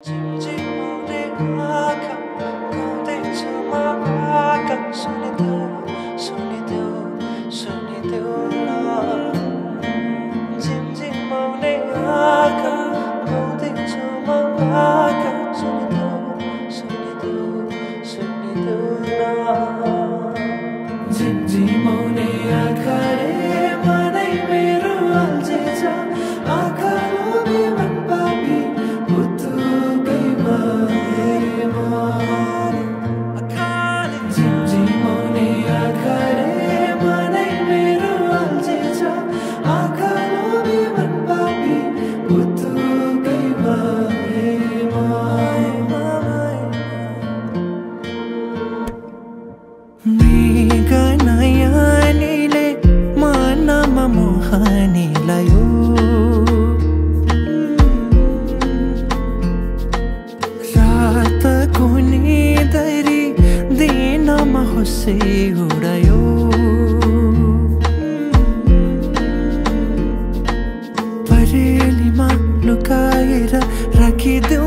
झिमझिमाउने आँखा गाउँदैछु म भाका सुनिदेऊ सुनिदेऊ सुनिदेऊ न झिमझिमाउने आँखा गाउँदैछु म भाका सुनिदेऊ सुनिदेऊ सुनिदेऊ न झिमझिमाउने आँखाले मनै मेरो अल्झेछ आँखा लोभी मन पापी झिमझिमाउने आँखाले मनै मेरो अल्झेछ आँखा लोभी मन पापी पुतुकै मृगनयनीले मनमा मोहनी लायो रातको निदरी दिनमा हुस्से उडायो परेलीमा लुकाएर राखिदेऊ